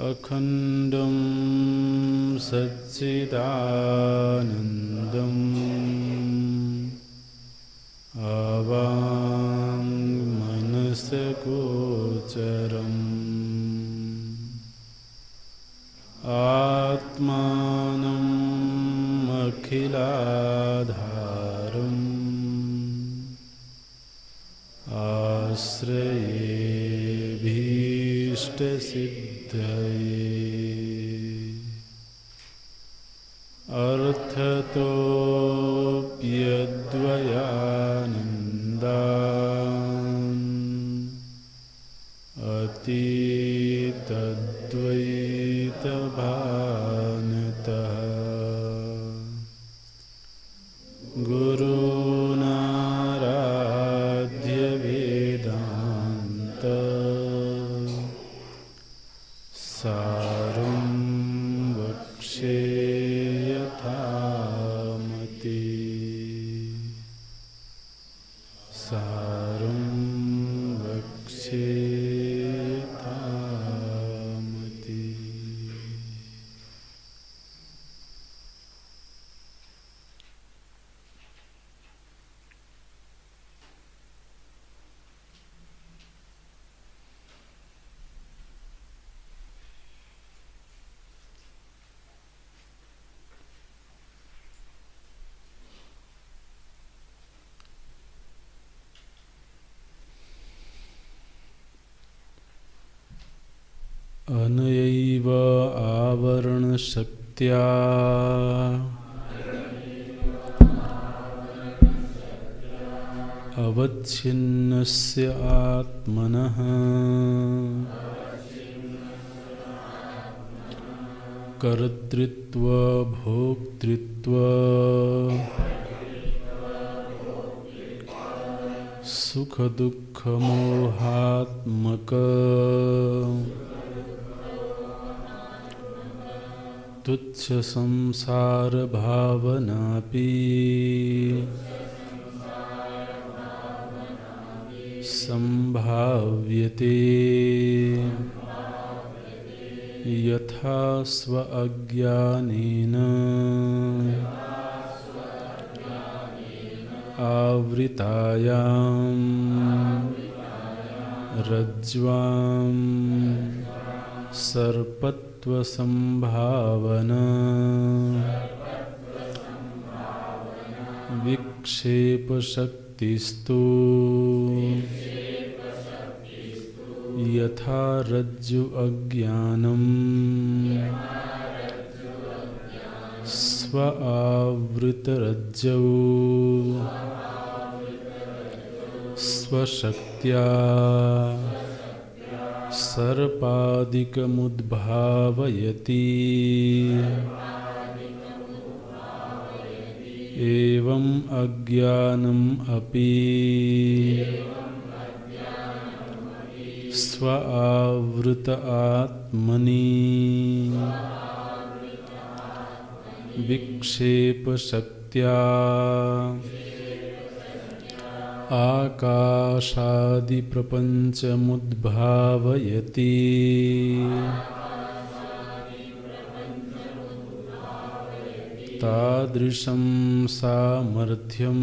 अखण्डं सच्चिदानन्दम् अवाङ्मनसगोचरम् आत्मानम् अखिलाधारम् आश्रयेऽभीष्टसिद्धये अर्थतोऽप्यद्वयानन्दान् अतीतद्वैतभानतः गुरुनाराध्य वेदान् अनयैव आवरणशक्त्या अवच्छिन्नस्य आत्मनः कर्तृत्व भोक्तृत्व सुख दुख मोहात्मक तुच्छ संसार भावनापि संभाव्यते यथा स्व अज्ञानेन आवृतायां रज्ज्वां सर्पत्वसंभावना विक्षेपशक्तिस्तु यथा रज्जु अज्ञानम् स्व आवृतरज्जौ स्वशक्त्या सर्पादिकमुद्भावयति एवं अज्ञानम् अपि स्व आवृत आत्मनि विक्षेपशक्त्या आकाशादिप्रपञ्चमुद्भावयति तादृशं सामर्थ्यं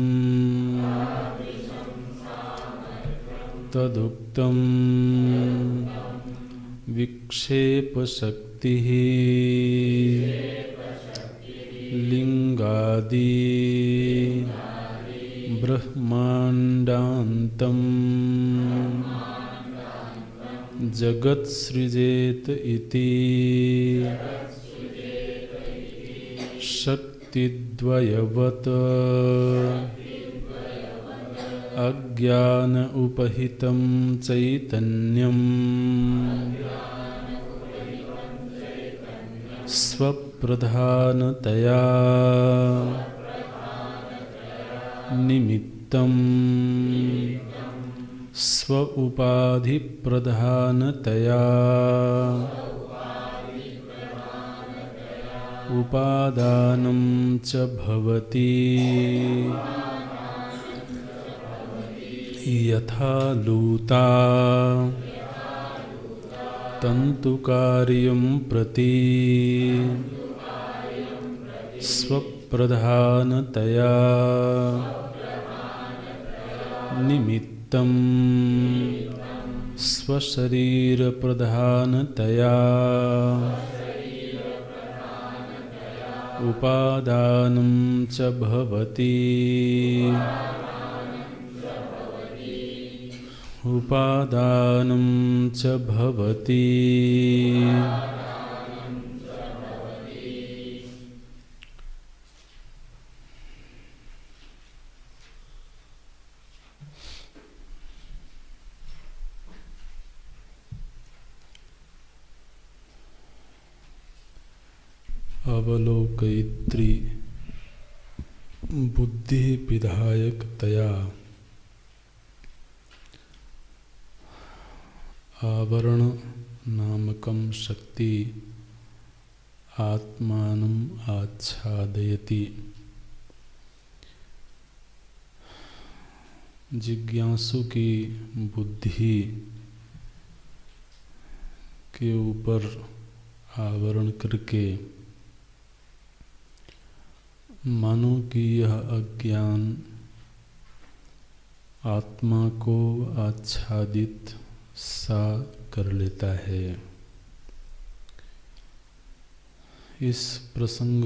तदुक्तं विक्षेपशक्तिः लिंगादि ब्रह्मांडान्तं जगत्सृजेत इति शक्तिद्वयवत् अज्ञान उपहितं चैतन्यं स्वप्रधानतया निमित्तं स्व उपाधिप्रधानतया उपादानं च भवति यथा लूता तन्तुकार्यं प्रति स्वप्रधानतया निमित्तं स्वशरीरप्रधानतया उपादानं च भवति उपादानं च भवति अवलोकयित्री बुद्धि विधायकतया आवरण नामकं शक्ति आत्मानं आच्छादयति। जिज्ञासु की बुद्धि के ऊपर आवरण करके मानो कि यह अज्ञान आत्मा को आच्छादित सा कर लेता है। इस प्रसंग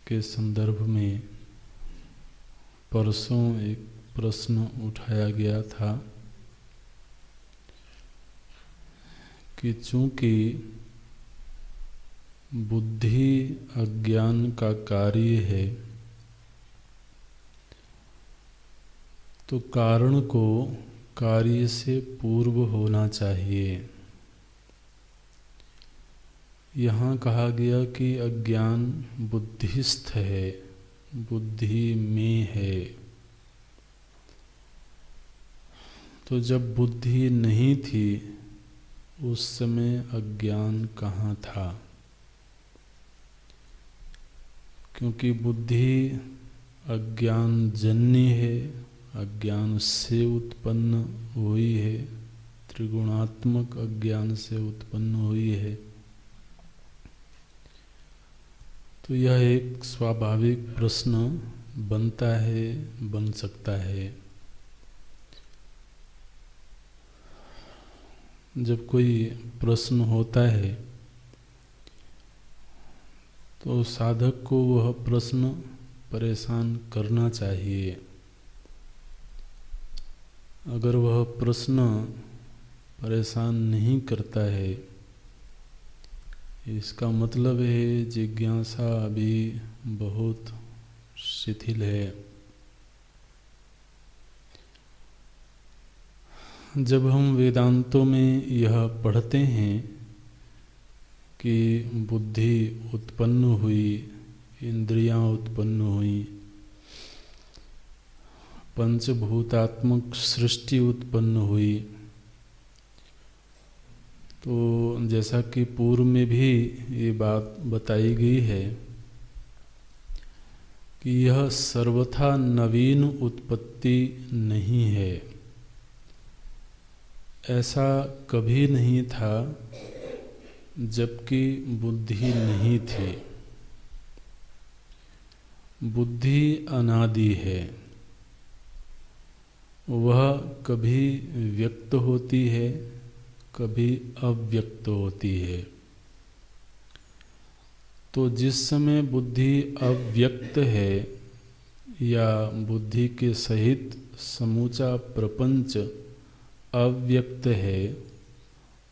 के संदर्भ में परसों एक प्रश्न उठाया गया था कि चूंकि बुद्धि अज्ञान का कार्य है, तो कारण को कार्य से पूर्व होना चाहिए। यहाँ कहा गया कि अज्ञान बुद्धिस्थ है, बुद्धि में है। तो जब बुद्धि नहीं थी उस समय अज्ञान कहाँ था? क्योंकि बुद्धि अज्ञान जन्य है, अज्ञान से उत्पन्न हुई है, त्रिगुणात्मक अज्ञान से उत्पन्न हुई है। तो यह एक स्वाभाविक प्रश्न बनता है, बन सकता है। जब कोई प्रश्न होता है तो साधक को वह प्रश्न परेशान करना चाहिए। अगर वह प्रश्न परेशान नहीं करता है, इसका मतलब है जिज्ञासा अभी बहुत शिथिल है। जब हम वेदांतों में यह पढ़ते हैं कि बुद्धि उत्पन्न हुई, इंद्रियां उत्पन्न हुई, पंचभूतात्मक सृष्टि उत्पन्न हुई, तो जैसा कि पूर्व में भी ये बात बताई गई है कि यह सर्वथा नवीन उत्पत्ति नहीं है। ऐसा कभी नहीं था जबकि बुद्धि नहीं थी। बुद्धि अनादि है, वह कभी व्यक्त होती है, कभी अव्यक्त होती है। तो जिस समय बुद्धि अव्यक्त है या बुद्धि के सहित समूचा प्रपंच अव्यक्त है,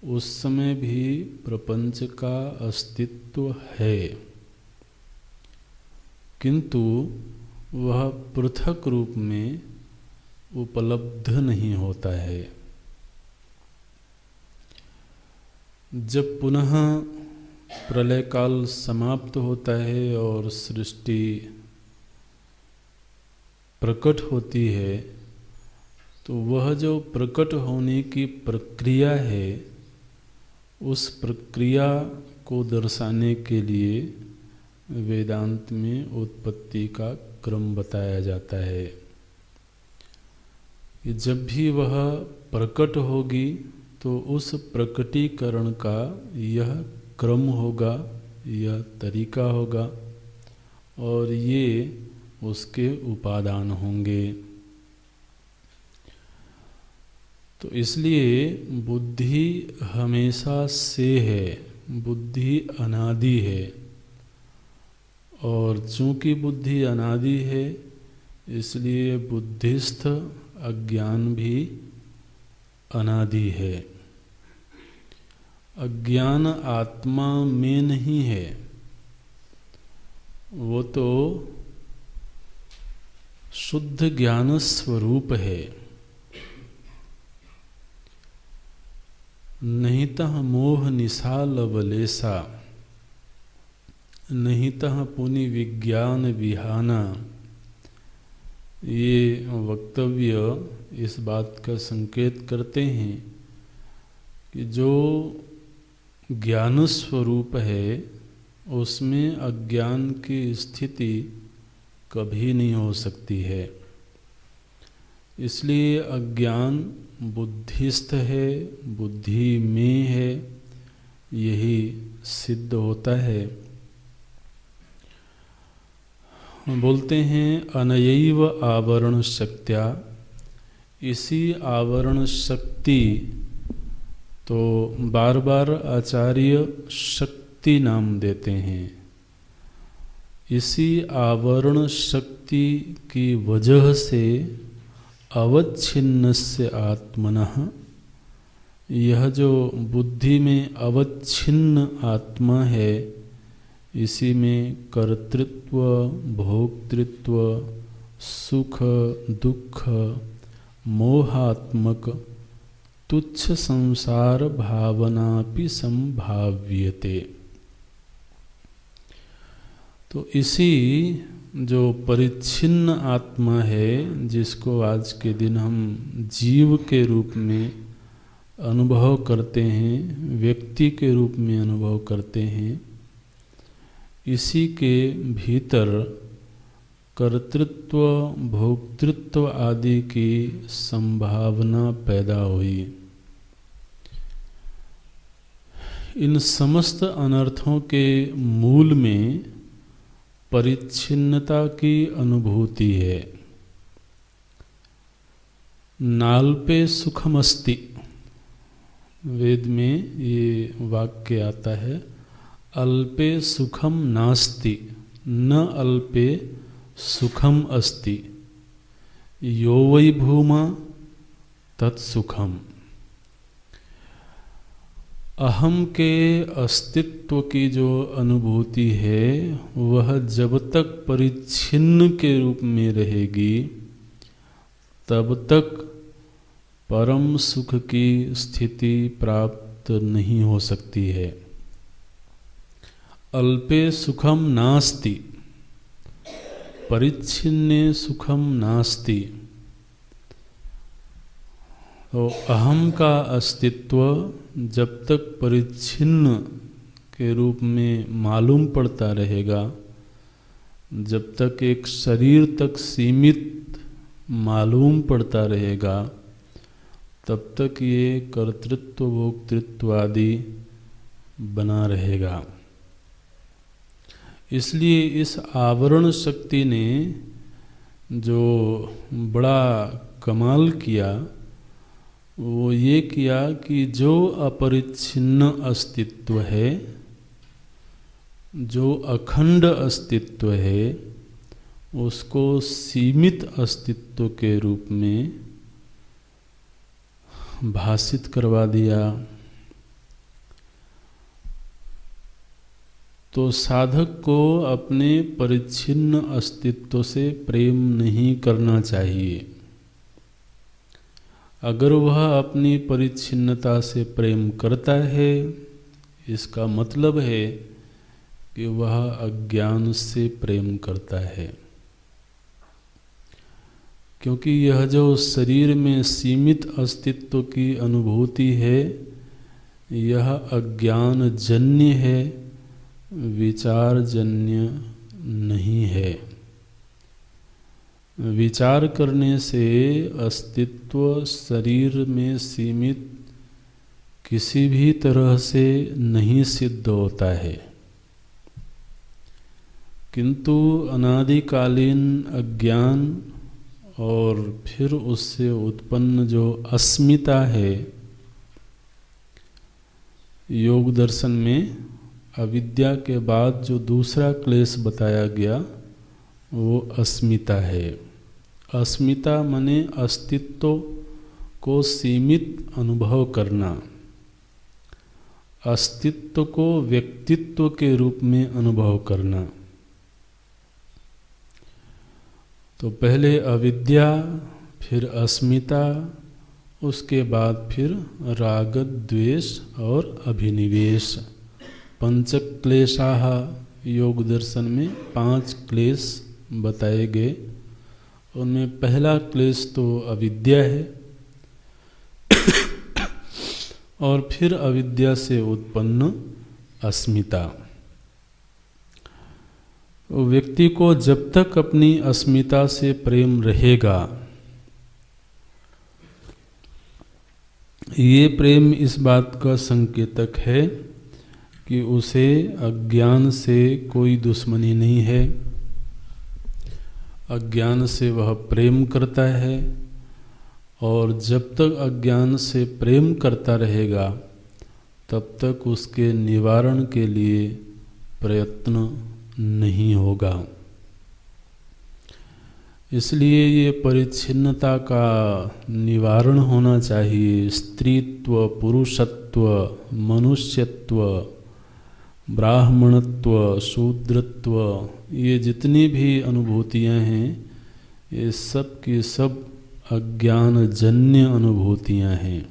उस समय भी प्रपंच का अस्तित्व है, किंतु वह पृथक रूप में उपलब्ध नहीं होता है। जब पुनः प्रलय काल समाप्त होता है और सृष्टि प्रकट होती है, तो वह जो प्रकट होने की प्रक्रिया है, उस प्रक्रिया को दर्शाने के लिए वेदांत में उत्पत्ति का क्रम बताया जाता है कि जब भी वह प्रकट होगी तो उस प्रकटीकरण का यह क्रम होगा, यह तरीका होगा और ये उसके उपादान होंगे। तो इसलिए बुद्धि हमेशा से है, बुद्धि अनादि है, और चूंकि बुद्धि अनादि है इसलिए बुद्धिस्थ अज्ञान भी अनादि है। अज्ञान आत्मा में नहीं है, वो तो शुद्ध ज्ञान स्वरूप है। निहितः मोह निशा लवलेशा, निहितः पुनि विज्ञान विहाना। ये वक्तव्य इस बात का संकेत करते हैं कि जो ज्ञान स्वरूप है उसमें अज्ञान की स्थिति कभी नहीं हो सकती है। इसलिए अज्ञान बुद्धिस्थ है, बुद्धि में है, यही सिद्ध होता है। बोलते हैं अनयैव आवरण शक्त्या, इसी आवरण शक्ति, तो बार बार आचार्य शक्ति नाम देते हैं। इसी आवरण शक्ति की वजह से अवच्छिन्नस्य आत्मनः यह जो बुद्धि में अवच्छिन्न आत्मा है, इसी में कर्तृत्व, भोक्तृत्व, सुख दुख, मोहात्मक तुच्छ संसार भावनापि संभाव्यते। तो इसी जो परिच्छिन्न आत्मा है, जिसको आज के दिन हम जीव के रूप में अनुभव करते हैं, व्यक्ति के रूप में अनुभव करते हैं, इसी के भीतर कर्तृत्व, भोक्तृत्व आदि की संभावना पैदा हुई। इन समस्त अनर्थों के मूल में परिच्छिन्नता की अनुभूति है। नाल्पे सुखमस्ति, वेद में ये वाक्य आता है, अल्पे सुखम नास्ति न अल्पे सुखम अस्ति, यो वै भूमा तत्सुखम। अहम के अस्तित्व की जो अनुभूति है, वह जब तक परिच्छिन्न के रूप में रहेगी, तब तक परम सुख की स्थिति प्राप्त नहीं हो सकती है। अल्पे सुखम नास्ति, परिच्छिन्ने सुखम नास्ति। तो अहम का अस्तित्व जब तक परिच्छिन्न के रूप में मालूम पड़ता रहेगा, जब तक एक शरीर तक सीमित मालूम पड़ता रहेगा, तब तक ये कर्तृत्व, भोक्तृत्व आदि बना रहेगा। इसलिए इस आवरण शक्ति ने जो बड़ा कमाल किया, वो ये किया कि जो अपरिच्छिन्न अस्तित्व है, जो अखंड अस्तित्व है, उसको सीमित अस्तित्व के रूप में भासित करवा दिया। तो साधक को अपने परिच्छिन्न अस्तित्व से प्रेम नहीं करना चाहिए। अगर वह अपनी परिच्छिन्नता से प्रेम करता है, इसका मतलब है कि वह अज्ञान से प्रेम करता है। क्योंकि यह जो शरीर में सीमित अस्तित्व की अनुभूति है, यह अज्ञान जन्य है, विचारजन्य नहीं है। विचार करने से अस्तित्व शरीर में सीमित किसी भी तरह से नहीं सिद्ध होता है, किंतु अनादिकालीन अज्ञान और फिर उससे उत्पन्न जो अस्मिता है, योग दर्शन में अविद्या के बाद जो दूसरा क्लेश बताया गया, वो अस्मिता है। अस्मिता माने अस्तित्व को सीमित अनुभव करना, अस्तित्व को व्यक्तित्व के रूप में अनुभव करना। तो पहले अविद्या, फिर अस्मिता, उसके बाद फिर राग, द्वेष और अभिनिवेश। पंच क्लेशाः, योग दर्शन में 5 क्लेश बताए गए। उनमें पहला क्लेश तो अविद्या है और फिर अविद्या से उत्पन्न अस्मिता। व्यक्ति को जब तक अपनी अस्मिता से प्रेम रहेगा, ये प्रेम इस बात का संकेतक है कि उसे अज्ञान से कोई दुश्मनी नहीं है। अज्ञान से वह प्रेम करता है, और जब तक अज्ञान से प्रेम करता रहेगा, तब तक उसके निवारण के लिए प्रयत्न नहीं होगा। इसलिए ये परिच्छिन्नता का निवारण होना चाहिए। स्त्रीत्व, पुरुषत्व, मनुष्यत्व, ब्राह्मणत्व, शूद्रत्व, ये जितनी भी अनुभूतियाँ हैं ये सब की सब अज्ञानजन्य अनुभूतियाँ हैं।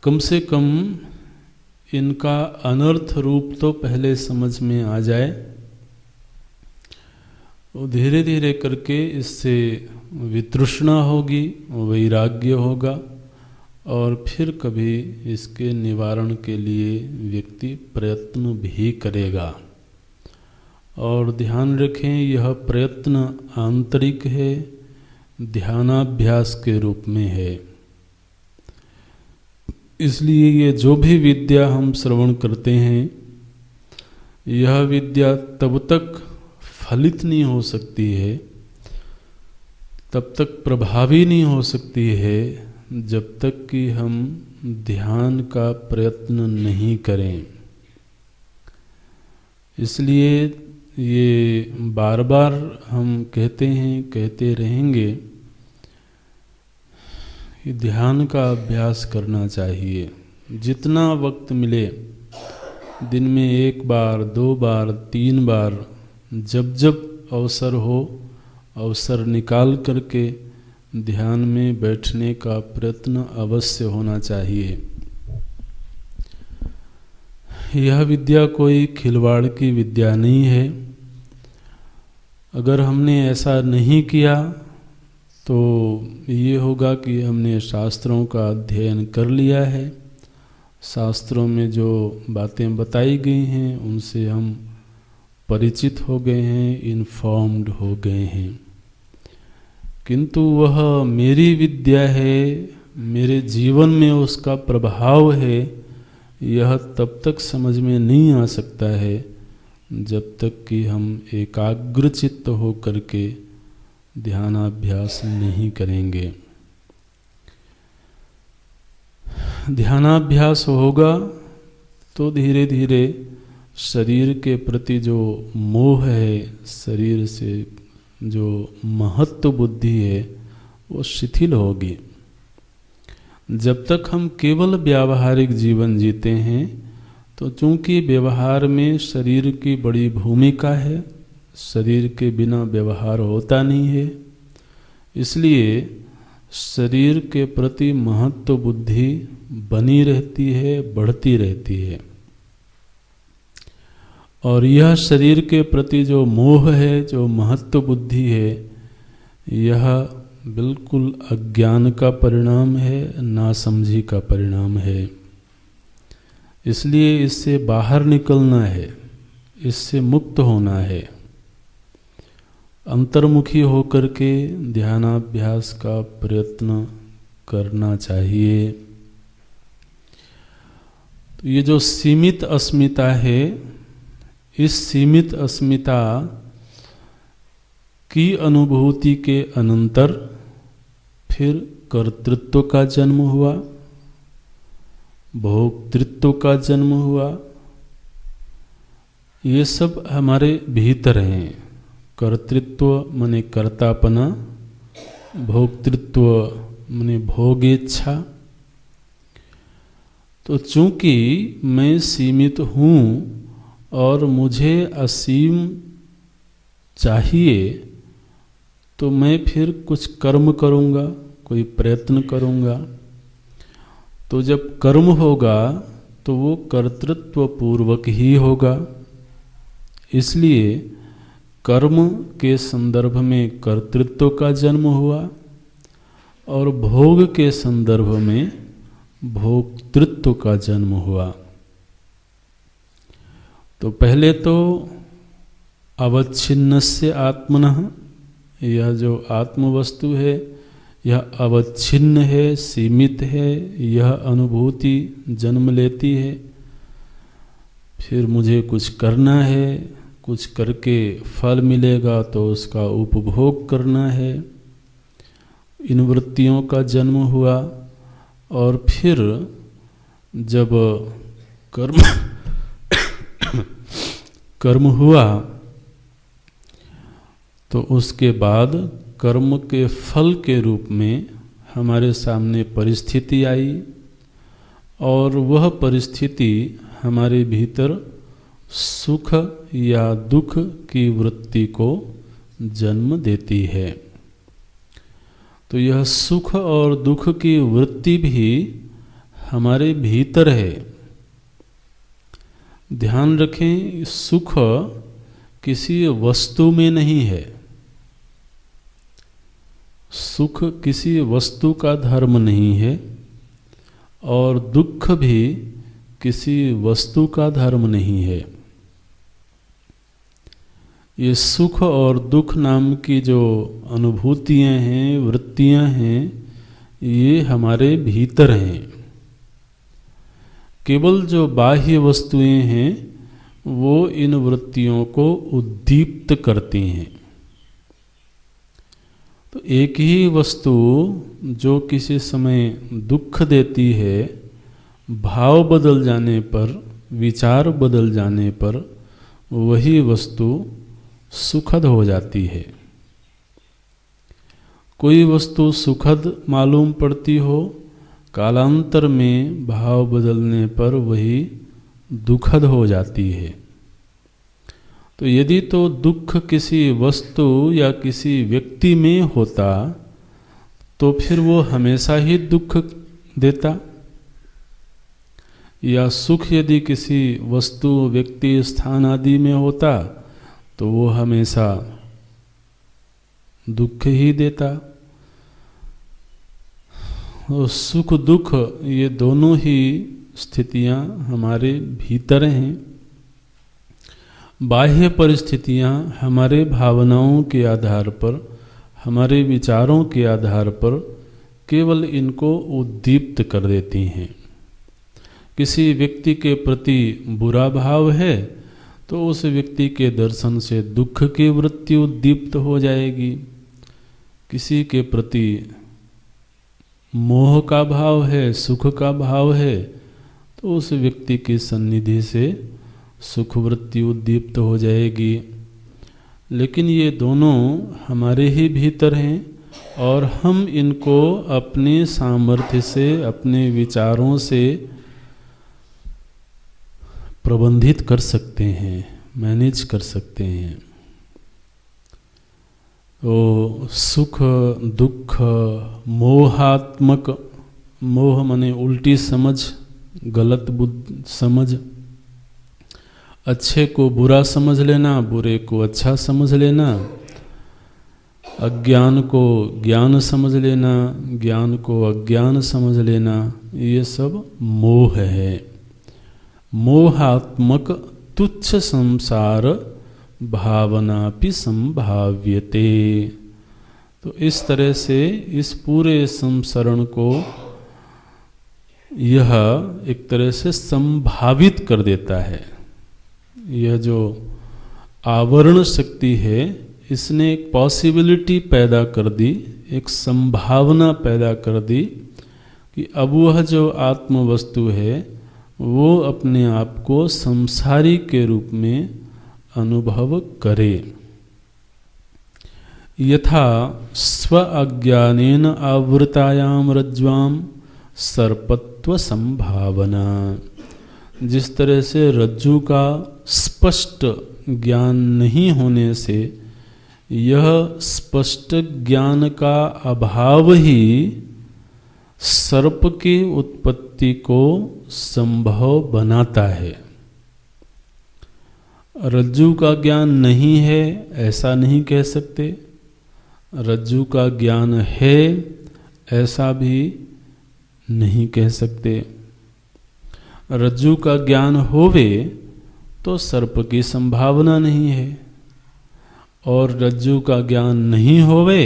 कम से कम इनका अनर्थ रूप तो पहले समझ में आ जाए, तो धीरे धीरे करके इससे वितृष्णा होगी, वैराग्य होगा, और फिर कभी इसके निवारण के लिए व्यक्ति प्रयत्न भी करेगा। और ध्यान रखें, यह प्रयत्न आंतरिक है, ध्यानाभ्यास के रूप में है। इसलिए ये जो भी विद्या हम श्रवण करते हैं, यह विद्या तब तक फलित नहीं हो सकती है, तब तक प्रभावी नहीं हो सकती है, जब तक कि हम ध्यान का प्रयत्न नहीं करें। इसलिए ये बार बार हम कहते हैं, कहते रहेंगे कि ध्यान का अभ्यास करना चाहिए। जितना वक्त मिले, दिन में 1 बार, 2 बार, 3 बार, जब जब अवसर हो, अवसर निकाल करके ध्यान में बैठने का प्रयत्न अवश्य होना चाहिए। यह विद्या कोई खिलवाड़ की विद्या नहीं है। अगर हमने ऐसा नहीं किया तो ये होगा कि हमने शास्त्रों का अध्ययन कर लिया है, शास्त्रों में जो बातें बताई गई हैं उनसे हम परिचित हो गए हैं, इन्फॉर्म्ड हो गए हैं, किंतु वह मेरी विद्या है, मेरे जीवन में उसका प्रभाव है, यह तब तक समझ में नहीं आ सकता है जब तक कि हम एकाग्रचित्त हो करके ध्यानाभ्यास नहीं करेंगे। ध्यानाभ्यास होगा तो धीरे धीरे शरीर के प्रति जो मोह है, शरीर से जो महत्व बुद्धि है, वो शिथिल होगी। जब तक हम केवल व्यावहारिक जीवन जीते हैं तो चूंकि व्यवहार में शरीर की बड़ी भूमिका है, शरीर के बिना व्यवहार होता नहीं है, इसलिए शरीर के प्रति महत्व बुद्धि बनी रहती है, बढ़ती रहती है। और यह शरीर के प्रति जो मोह है, जो महत्व बुद्धि है, यह बिल्कुल अज्ञान का परिणाम है, नासमझी का परिणाम है। इसलिए इससे बाहर निकलना है, इससे मुक्त होना है। अंतर्मुखी होकर के ध्यानाभ्यास का प्रयत्न करना चाहिए। तो ये जो सीमित अस्मिता है, इस सीमित अस्मिता की अनुभूति के अनंतर फिर कर्तृत्व का जन्म हुआ, भोक्तृत्व का जन्म हुआ। ये सब हमारे भीतर हैं। कर्तृत्व माने कर्तापना, भोक्तृत्व माने भोगेच्छा। तो चूंकि मैं सीमित हूँ और मुझे असीम चाहिए, तो मैं फिर कुछ कर्म करूँगा, कोई प्रयत्न करूँगा। तो जब कर्म होगा तो वो कर्तृत्व पूर्वक ही होगा। इसलिए कर्म के संदर्भ में कर्तृत्व का जन्म हुआ और भोग के संदर्भ में भोक्तृत्व का जन्म हुआ। तो पहले तो अवच्छिन्नस्य आत्मनः, यह जो आत्मवस्तु है यह अवच्छिन्न है, सीमित है, यह अनुभूति जन्म लेती है। फिर मुझे कुछ करना है, कुछ करके फल मिलेगा तो उसका उपभोग करना है। इन वृत्तियों का जन्म हुआ और फिर जब कर्म हुआ तो उसके बाद कर्म के फल के रूप में हमारे सामने परिस्थिति आई और वह परिस्थिति हमारे भीतर सुख या दुख की वृत्ति को जन्म देती है। तो यह सुख और दुख की वृत्ति भी हमारे भीतर है। ध्यान रखें, सुख किसी वस्तु में नहीं है। सुख किसी वस्तु का धर्म नहीं है और दुख भी किसी वस्तु का धर्म नहीं है। ये सुख और दुख नाम की जो अनुभूतियाँ हैं, वृत्तियाँ हैं, ये हमारे भीतर हैं। केवल जो बाह्य वस्तुएं हैं वो इन वृत्तियों को उद्दीप्त करती हैं। तो एक ही वस्तु जो किसी समय दुख देती है, भाव बदल जाने पर, विचार बदल जाने पर वही वस्तु सुखद हो जाती है। कोई वस्तु सुखद मालूम पड़ती हो, कालांतर में भाव बदलने पर वही दुखद हो जाती है। तो यदि तो दुख किसी वस्तु या किसी व्यक्ति में होता तो फिर वो हमेशा ही दुख देता, या सुख यदि किसी वस्तु, व्यक्ति, स्थान आदि में होता तो वो हमेशा दुख ही देता। और सुख दुख ये दोनों ही स्थितियां हमारे भीतर हैं। बाह्य परिस्थितियां हमारे भावनाओं के आधार पर, हमारे विचारों के आधार पर केवल इनको उद्दीप्त कर देती हैं। किसी व्यक्ति के प्रति बुरा भाव है तो उस व्यक्ति के दर्शन से दुख की वृत्ति उद्दीप्त हो जाएगी। किसी के प्रति मोह का भाव है, सुख का भाव है, तो उस व्यक्ति की सन्निधि से सुख वृत्ति उद्दीप्त हो जाएगी। लेकिन ये दोनों हमारे ही भीतर हैं और हम इनको अपने सामर्थ्य से, अपने विचारों से प्रबंधित कर सकते हैं, मैनेज कर सकते हैं। तो सुख दुख मोहात्मक, मोह माने उल्टी समझ, गलत समझ, अच्छे को बुरा समझ लेना, बुरे को अच्छा समझ लेना, अज्ञान को ज्ञान समझ लेना, ज्ञान को अज्ञान समझ लेना, ये सब मोह है। मोहात्मक तुच्छ संसार भावनापि संभाव्यते। तो इस तरह से इस पूरे संसरण को यह एक तरह से संभावित कर देता है। यह जो आवरण शक्ति है, इसने एक पॉसिबिलिटी पैदा कर दी, एक संभावना पैदा कर दी कि अब वह जो आत्म वस्तु है वो अपने आप को संसारी के रूप में अनुभव करे। यथा स्व अज्ञानेन आवृतायाम रज्ज्वाम सर्पत्व संभावना। जिस तरह से रज्जु का स्पष्ट ज्ञान नहीं होने से यह स्पष्ट ज्ञान का अभाव ही सर्प की उत्पत्ति को संभव बनाता है। रज्जु का ज्ञान नहीं है ऐसा नहीं कह सकते, रज्जु का ज्ञान है ऐसा भी नहीं कह सकते। रज्जु का ज्ञान होवे तो सर्प की संभावना नहीं है, और रज्जु का ज्ञान नहीं होवे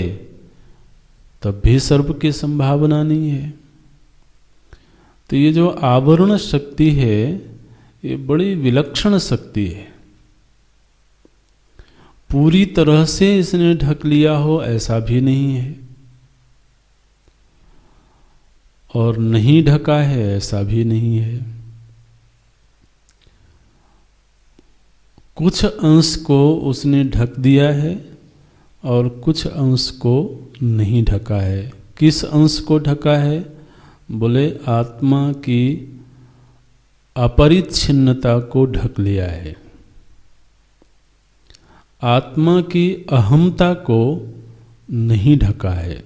तब भी सर्प की संभावना नहीं है। तो ये जो आवरण शक्ति है ये बड़ी विलक्षण शक्ति है। पूरी तरह से इसने ढक लिया हो ऐसा भी नहीं है, और नहीं ढका है ऐसा भी नहीं है। कुछ अंश को उसने ढक दिया है और कुछ अंश को नहीं ढका है। किस अंश को ढका है? बोले आत्मा की अपरिच्छिन्नता को ढक लिया है, आत्मा की अहमता को नहीं ढका है।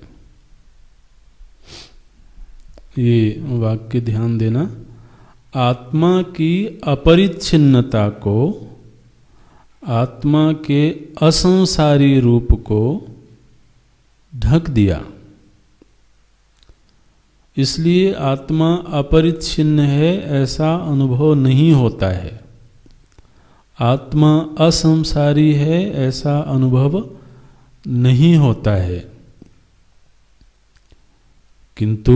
ये वाक्य ध्यान देना, आत्मा की अपरिच्छिन्नता को, आत्मा के असंसारी रूप को ढक दिया। इसलिए आत्मा अपरिच्छिन्न है ऐसा अनुभव नहीं होता है, आत्मा असंसारी है ऐसा अनुभव नहीं होता है। किंतु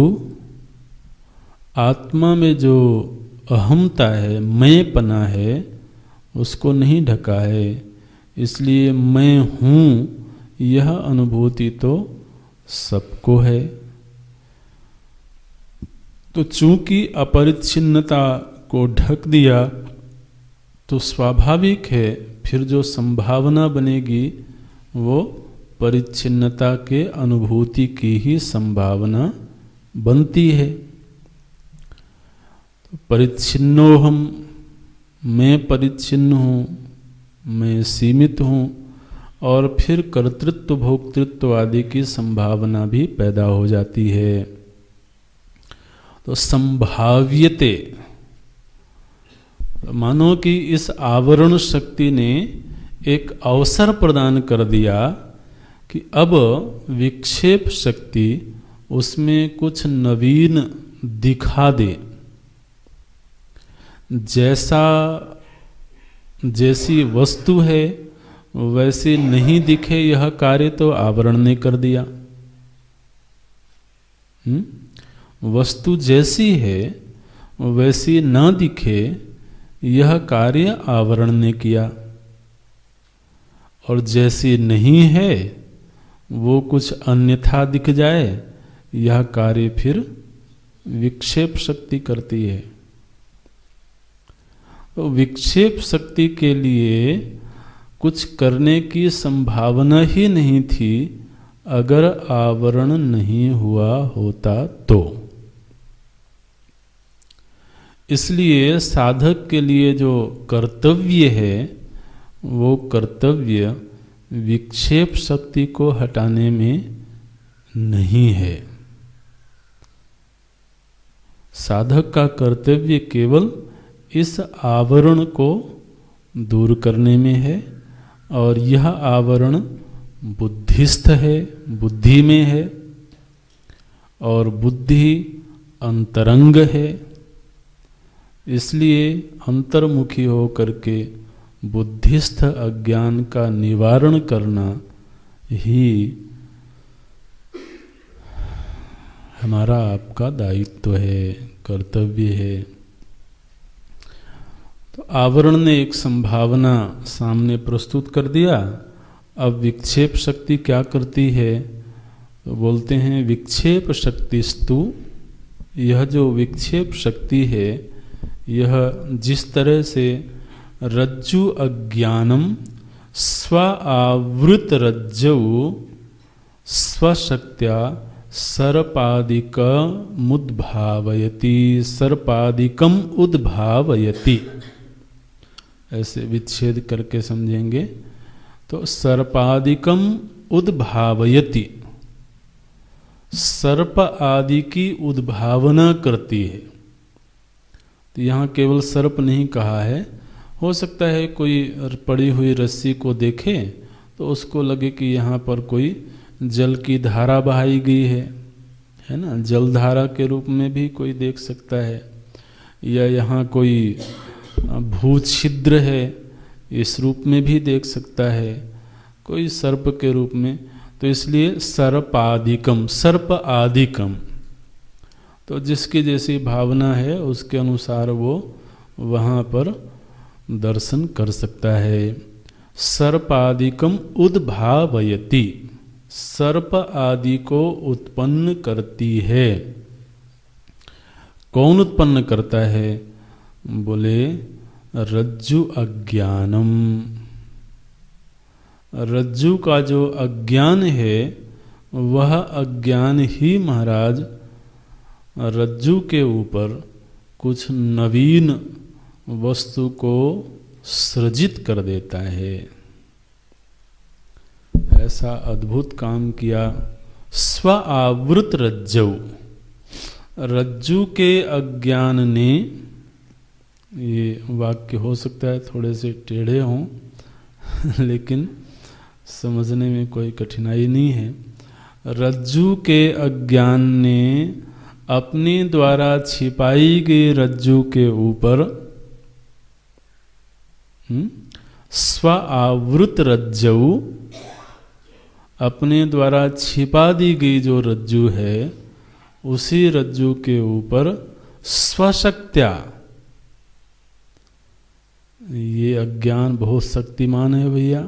आत्मा में जो अहमता है, मैंपना है, उसको नहीं ढका है। इसलिए मैं हूँ यह अनुभूति तो सबको है। तो चूंकि अपरिच्छिन्नता को ढक दिया तो स्वाभाविक है फिर जो संभावना बनेगी वो परिच्छिन्नता के अनुभूति की ही संभावना बनती है। तो परिच्छिन्नोहम, मैं परिच्छिन्न हूँ, मैं सीमित हूँ, और फिर कर्तृत्व भोक्तृत्व आदि की संभावना भी पैदा हो जाती है। तो संभाव्यते, मानो कि इस आवरण शक्ति ने एक अवसर प्रदान कर दिया कि अब विक्षेप शक्ति उसमें कुछ नवीन दिखा दे। जैसी वस्तु है वैसे नहीं दिखे यह कार्य तो आवरण ने कर दिया। वस्तु जैसी है वैसी न दिखे यह कार्य आवरण ने किया, और जैसी नहीं है वो कुछ अन्यथा दिख जाए यह कार्य फिर विक्षेप शक्ति करती है। तो विक्षेप शक्ति के लिए कुछ करने की संभावना ही नहीं थी अगर आवरण नहीं हुआ होता तो। इसलिए साधक के लिए जो कर्तव्य है वो कर्तव्य विक्षेप शक्ति को हटाने में नहीं है। साधक का कर्तव्य केवल इस आवरण को दूर करने में है, और यह आवरण बुद्धिस्थ है, बुद्धि में है, और बुद्धि अंतरंग है। इसलिए अंतर्मुखी होकर के बुद्धिस्थ अज्ञान का निवारण करना ही हमारा आपका दायित्व है, कर्तव्य है। तो आवरण ने एक संभावना सामने प्रस्तुत कर दिया। अब विक्षेप शक्ति क्या करती है? तो बोलते हैं विक्षेप शक्तिस्तु, यह जो विक्षेप शक्ति है यह जिस तरह से रज्जु अज्ञानम स्व आवृत रज्जु स्वशक्त्या सर्पादिकम उद्भावयति, सर्पादिकम उद्भावयति, ऐसे विच्छेद करके समझेंगे तो सर्पादिकम उद्भावयति, सर्प आदि की उद्भावना करती है। तो यहाँ केवल सर्प नहीं कहा है, हो सकता है कोई पड़ी हुई रस्सी को देखे तो उसको लगे कि यहाँ पर कोई जल की धारा बहाई गई है ना, जलधारा के रूप में भी कोई देख सकता है, या यहाँ कोई भू छिद्र है इस रूप में भी देख सकता है, कोई सर्प के रूप में। तो इसलिए सर्पादिकम, सर्प आदिकम, तो जिसकी जैसी भावना है उसके अनुसार वो वहाँ पर दर्शन कर सकता है। सर्पादिकम उद्भावयति, सर्प आदि को उत्पन्न करती है। कौन उत्पन्न करता है? बोले रज्जु अज्ञानम, रज्जु का जो अज्ञान है वह अज्ञान ही महाराज रज्जु के ऊपर कुछ नवीन वस्तु को सृजित कर देता है। ऐसा अद्भुत काम किया। स्व आवृत रज्जौ, रज्जु के अज्ञान ने, ये वाक्य हो सकता है थोड़े से टेढ़े हों लेकिन समझने में कोई कठिनाई नहीं है। रज्जु के अज्ञान ने अपने द्वारा छिपाई गई रज्जु के ऊपर स्व आवृत रज्जौ, अपने द्वारा छिपा दी गई जो रज्जु है उसी रज्जु के ऊपर स्वशक्त्या, ये अज्ञान बहुत शक्तिमान है भैया,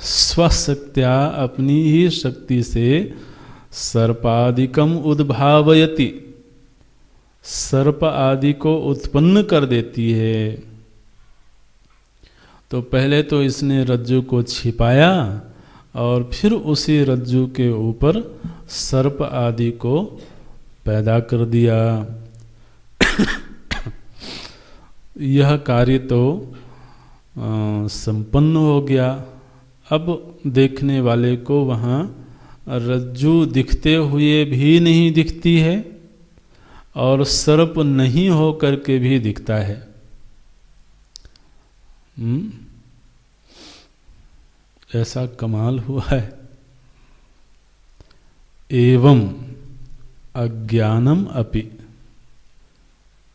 स्वशक्त्या अपनी ही शक्ति से सर्पादिकम उद्भावयति, सर्प आदि को उत्पन्न कर देती है। तो पहले तो इसने रज्जु को छिपाया और फिर उसी रज्जु के ऊपर सर्प आदि को पैदा कर दिया। यह कार्य तो संपन्न हो गया। अब देखने वाले को वहाँ रज्जु दिखते हुए भी नहीं दिखती है और सर्प नहीं हो करके भी दिखता है। ऐसा कमाल हुआ है। एवं अज्ञानम अपि,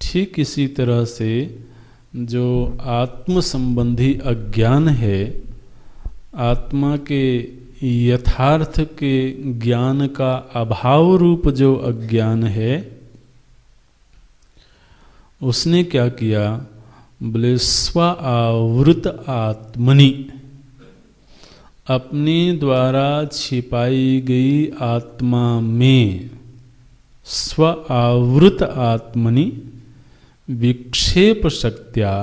ठीक इसी तरह से जो आत्म संबंधी अज्ञान है, आत्मा के यथार्थ के ज्ञान का अभाव रूप जो अज्ञान है, उसने क्या किया? बोले स्व आवृत आत्मनि, अपने द्वारा छिपाई गई आत्मा में, स्व आवृत आत्मनि विक्षेप शक्त्या,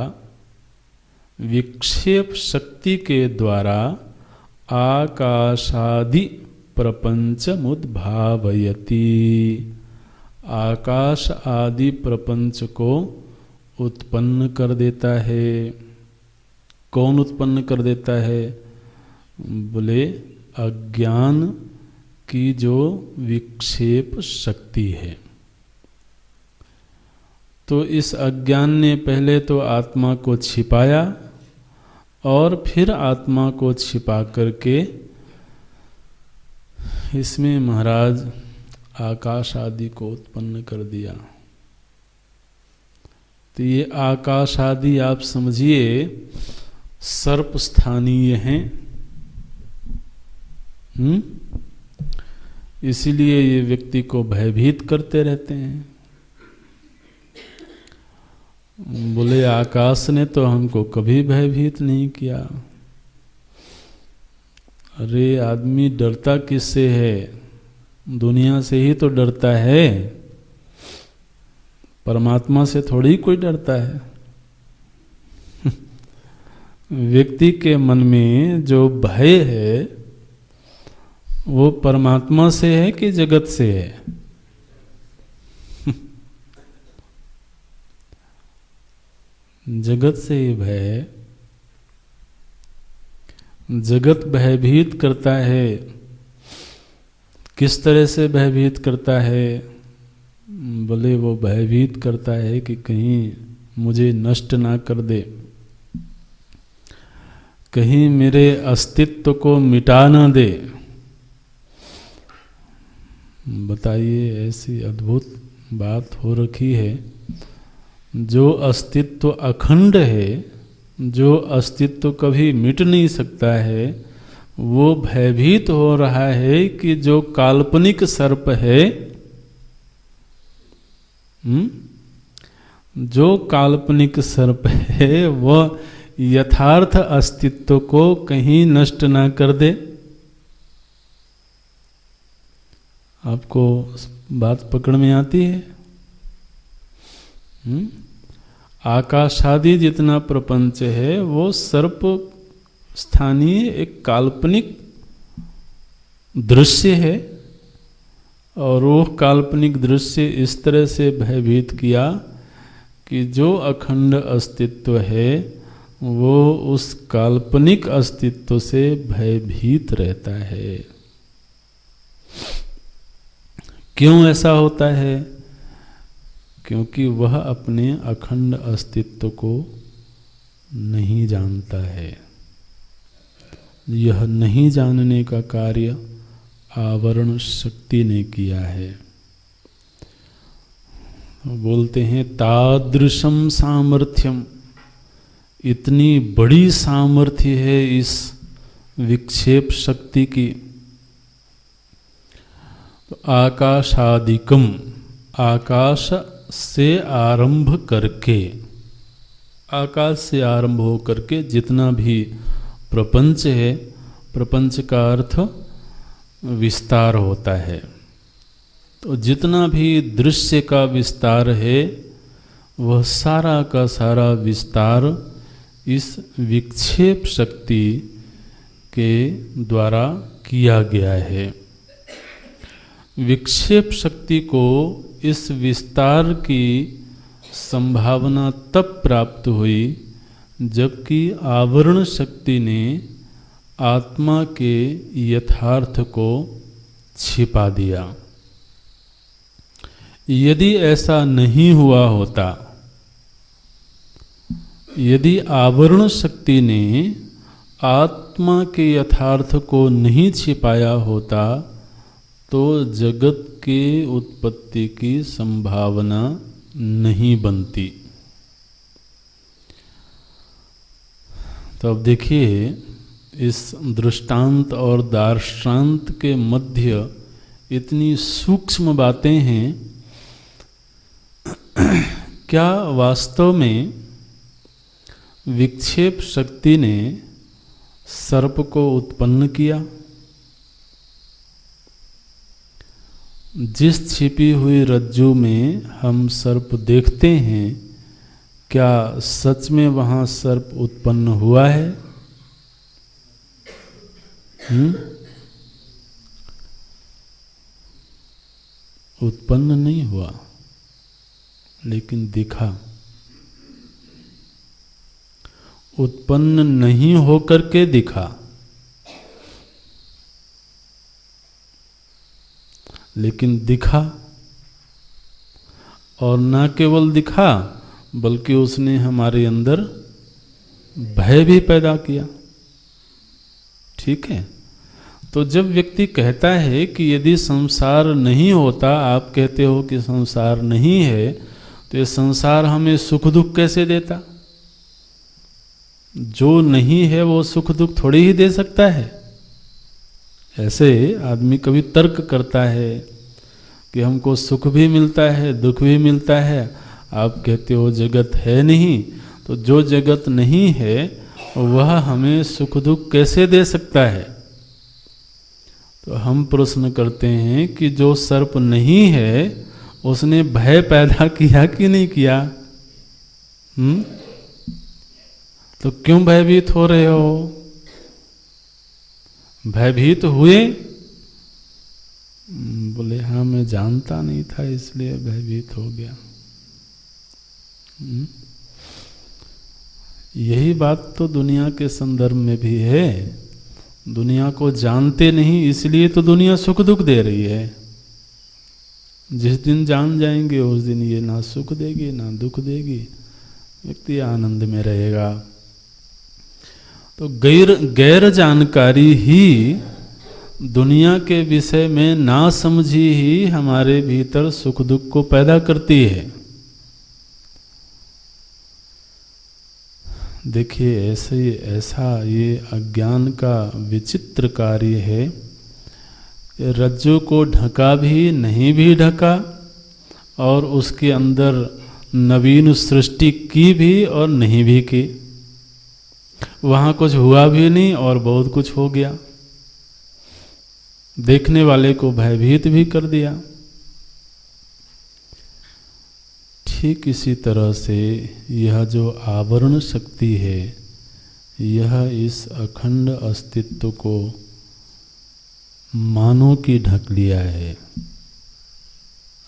विक्षेप शक्ति के द्वारा आकाशादि प्रपंचमुद्भावयति, आकाश आदि प्रपंच को उत्पन्न कर देता है। कौन उत्पन्न कर देता है? बोले अज्ञान की जो विक्षेप शक्ति है। तो इस अज्ञान ने पहले तो आत्मा को छिपाया और फिर आत्मा को छिपा करके इसमें महाराज आकाश आदि को उत्पन्न कर दिया। तो ये आकाश आदि आप समझिए सर्प स्थानीय हैं। इसीलिए ये व्यक्ति को भयभीत करते रहते हैं। बोले आकाश ने तो हमको कभी भयभीत नहीं किया। अरे आदमी डरता किससे है? दुनिया से ही तो डरता है, परमात्मा से थोड़ी कोई डरता है। व्यक्ति के मन में जो भय है वो परमात्मा से है कि जगत से है? जगत से ही भय है। जगत भयभीत करता है। किस तरह से भयभीत करता है? बोले वो भयभीत करता है कि कहीं मुझे नष्ट ना कर दे, कहीं मेरे अस्तित्व को मिटा ना दे। बताइए, ऐसी अद्भुत बात हो रखी है। जो अस्तित्व अखंड है, जो अस्तित्व कभी मिट नहीं सकता है, वो भयभीत हो रहा है कि जो काल्पनिक सर्प है, जो काल्पनिक सर्प है वह यथार्थ अस्तित्व को कहीं नष्ट ना कर दे। आपको बात पकड़ में आती है? आकाशादि जितना प्रपंच है वो सर्प स्थानीय एक काल्पनिक दृश्य है, और वो काल्पनिक दृश्य इस तरह से भयभीत किया कि जो अखंड अस्तित्व है वो उस काल्पनिक अस्तित्व से भयभीत रहता है। क्यों ऐसा होता है? क्योंकि वह अपने अखंड अस्तित्व को नहीं जानता है। यह नहीं जानने का कार्य आवरण शक्ति ने किया है। बोलते हैं तादृशम सामर्थ्यम, इतनी बड़ी सामर्थ्य है इस विक्षेप शक्ति की। तो आकाशादिकम, आकाश से आरंभ करके, आकाश से आरंभ हो करके जितना भी प्रपंच है, प्रपंच का अर्थ विस्तार होता है। तो जितना भी दृश्य का विस्तार है वह सारा का सारा विस्तार इस विक्षेप शक्ति के द्वारा किया गया है। विक्षेप शक्ति को इस विस्तार की संभावना तब प्राप्त हुई जबकि आवरण शक्ति ने आत्मा के यथार्थ को छिपा दिया। यदि ऐसा नहीं हुआ होता, यदि आवरण शक्ति ने आत्मा के यथार्थ को नहीं छिपाया होता तो जगत के उत्पत्ति की संभावना नहीं बनती। तो अब देखिए, इस दृष्टांत और दार्ष्टान्त के मध्य इतनी सूक्ष्म बातें हैं। क्या वास्तव में विक्षेप शक्ति ने सर्प को उत्पन्न किया? जिस छिपी हुई रज्जु में हम सर्प देखते हैं, क्या सच में वहां सर्प उत्पन्न हुआ है? उत्पन्न नहीं हुआ, लेकिन दिखा। उत्पन्न नहीं होकर के दिखा, लेकिन दिखा। और न केवल दिखा बल्कि उसने हमारे अंदर भय भी पैदा किया। ठीक है? तो जब व्यक्ति कहता है कि यदि संसार नहीं होता, आप कहते हो कि संसार नहीं है, तो ये संसार हमें सुख दुख कैसे देता? जो नहीं है वो सुख दुख थोड़ी ही दे सकता है। ऐसे आदमी कभी तर्क करता है कि हमको सुख भी मिलता है, दुख भी मिलता है। आप कहते हो जगत है नहीं, तो जो जगत नहीं है वह हमें सुख दुख कैसे दे सकता है? तो हम प्रश्न करते हैं कि जो सर्प नहीं है उसने भय पैदा किया कि नहीं किया? तो क्यों भयभीत हो रहे हो? भयभीत हुए? बोले हाँ, मैं जानता नहीं था इसलिए भयभीत हो गया। यही बात तो दुनिया के संदर्भ में भी है। दुनिया को जानते नहीं इसलिए तो दुनिया सुख दुख दे रही है। जिस दिन जान जाएंगे उस दिन ये ना सुख देगी ना दुख देगी, व्यक्ति आनंद में रहेगा। तो गैर जानकारी ही दुनिया के विषय में ना समझी ही हमारे भीतर सुख दुख को पैदा करती है। देखिए, ऐसा ये अज्ञान का विचित्र कार्य है। रज्जु को ढका भी नहीं भी ढका, और उसके अंदर नवीन सृष्टि की भी और नहीं भी की। वहाँ कुछ हुआ भी नहीं और बहुत कुछ हो गया। देखने वाले को भयभीत भी कर दिया। ठीक इसी तरह से यह जो आवरण शक्ति है, यह इस अखंड अस्तित्व को मानो कि ढक लिया है।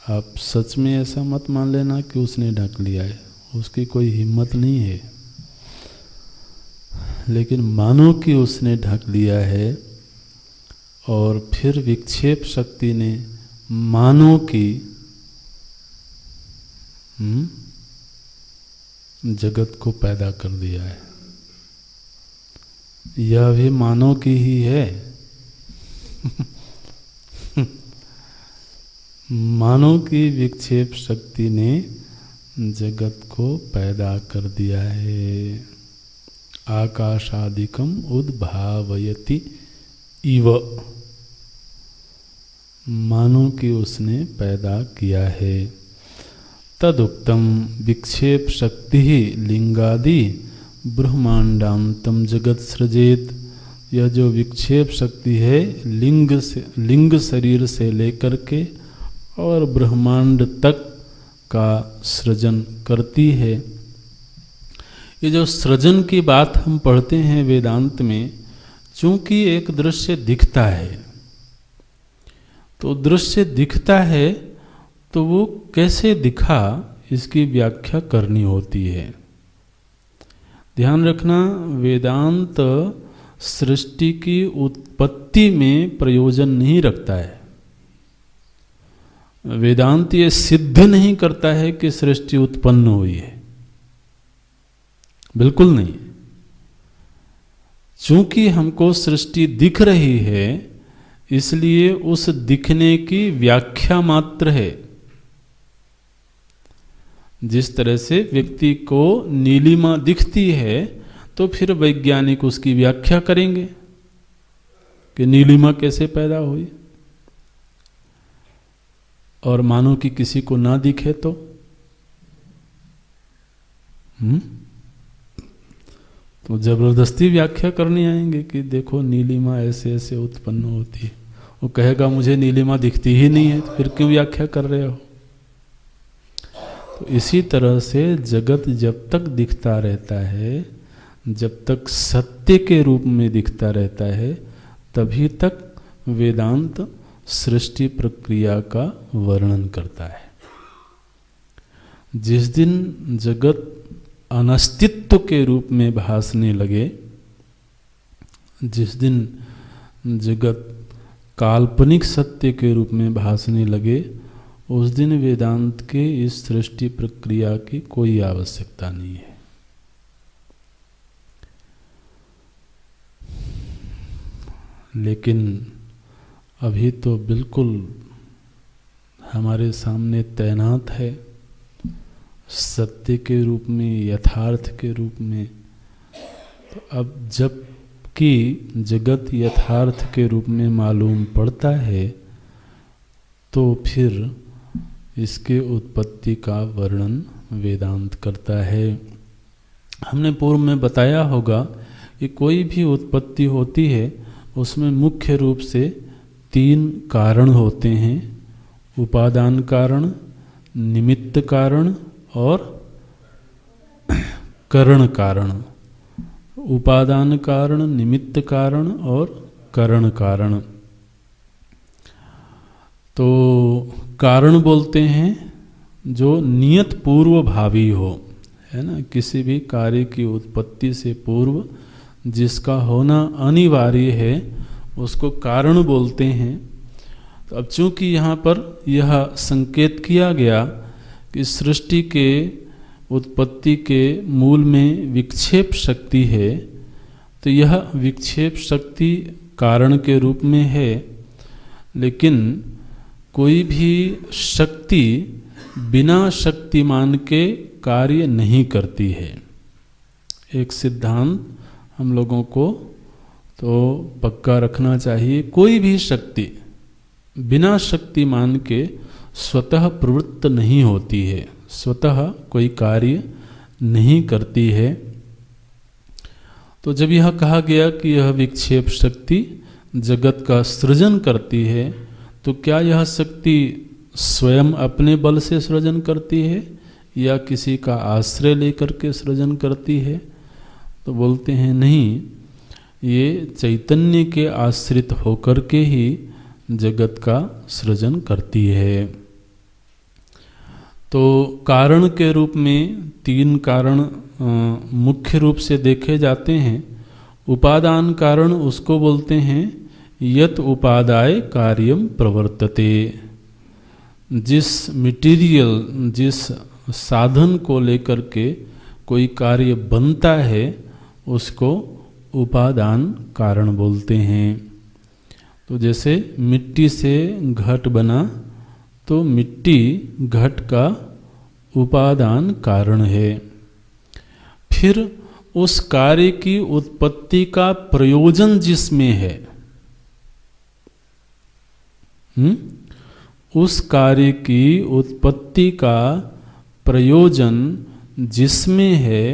आप सच में ऐसा मत मान लेना कि उसने ढक लिया है, उसकी कोई हिम्मत नहीं है, लेकिन मानो कि उसने ढक लिया है। और फिर विक्षेप शक्ति ने मानो कि जगत को पैदा कर दिया है। यह भी मानो कि ही है। मानो कि विक्षेप शक्ति ने जगत को पैदा कर दिया है। आकाशादिकम उद्भावयति इव, मानो कि उसने पैदा किया है। तदुक्तम विक्षेप शक्ति ही लिंगादि ब्रह्मांडांतम जगत सृजेत। यह जो विक्षेप शक्ति है लिंग शरीर से लेकर के और ब्रह्मांड तक का सृजन करती है। ये जो सृजन की बात हम पढ़ते हैं वेदांत में, चूंकि एक दृश्य दिखता है, तो दृश्य दिखता है तो वो कैसे दिखा इसकी व्याख्या करनी होती है। ध्यान रखना, वेदांत सृष्टि की उत्पत्ति में प्रयोजन नहीं रखता है। वेदांत ये सिद्ध नहीं करता है कि सृष्टि उत्पन्न हुई है, बिल्कुल नहीं। चूंकि हमको सृष्टि दिख रही है, इसलिए उस दिखने की व्याख्या मात्र है। जिस तरह से व्यक्ति को नीलिमा दिखती है, तो फिर वैज्ञानिक उसकी व्याख्या करेंगे कि नीलिमा कैसे पैदा हुई। और मानो कि किसी को ना दिखे तो जबरदस्ती व्याख्या करनी आएंगे कि देखो नीलिमा ऐसे ऐसे उत्पन्न होती है। वो कहेगा मुझे नीलिमा दिखती ही नहीं है, तो फिर क्यों व्याख्या कर रहे हो। तो इसी तरह से जगत जब तक दिखता रहता है, जब तक सत्य के रूप में दिखता रहता है, तभी तक वेदांत सृष्टि प्रक्रिया का वर्णन करता है। जिस दिन जगत अनस्तित्व के रूप में भासने लगे, जिस दिन जगत काल्पनिक सत्य के रूप में भासने लगे, उस दिन वेदांत के इस सृष्टि प्रक्रिया की कोई आवश्यकता नहीं है। लेकिन अभी तो बिल्कुल हमारे सामने तैनात है, सत्य के रूप में, यथार्थ के रूप में। तो अब जबकि जगत यथार्थ के रूप में मालूम पड़ता है, तो फिर इसके उत्पत्ति का वर्णन वेदांत करता है। हमने पूर्व में बताया होगा कि कोई भी उत्पत्ति होती है, उसमें मुख्य रूप से 3 कारण होते हैं: उपादान कारण, निमित्त कारण और करण कारण। उपादान कारण, निमित्त कारण और करण कारण। तो कारण बोलते हैं जो नियत पूर्व भावी हो, है ना। किसी भी कार्य की उत्पत्ति से पूर्व जिसका होना अनिवार्य है, उसको कारण बोलते हैं। तो अब चूंकि यहाँ पर यह संकेत किया गया कि सृष्टि के उत्पत्ति के मूल में विक्षेप शक्ति है, तो यह विक्षेप शक्ति कारण के रूप में है। लेकिन कोई भी शक्ति बिना शक्तिमान के कार्य नहीं करती है। एक सिद्धांत हम लोगों को तो पक्का रखना चाहिए, कोई भी शक्ति बिना शक्तिमान के स्वतः प्रवृत्त नहीं होती है, स्वतः कोई कार्य नहीं करती है। तो जब यह कहा गया कि यह विक्षेप शक्ति जगत का सृजन करती है, तो क्या यह शक्ति स्वयं अपने बल से सृजन करती है या किसी का आश्रय लेकर के सृजन करती है? तो बोलते हैं नहीं, ये चैतन्य के आश्रित होकर के ही जगत का सृजन करती है। तो कारण के रूप में 3 कारण मुख्य रूप से देखे जाते हैं। उपादान कारण उसको बोलते हैं यत उपादाय कार्यम प्रवर्तते। जिस मटेरियल, जिस साधन को लेकर के कोई कार्य बनता है उसको उपादान कारण बोलते हैं। तो जैसे मिट्टी से घट बना, तो मिट्टी घट का उपादान कारण है। फिर उस कार्य की उत्पत्ति का प्रयोजन जिसमें है, उस कार्य की उत्पत्ति का प्रयोजन जिसमें है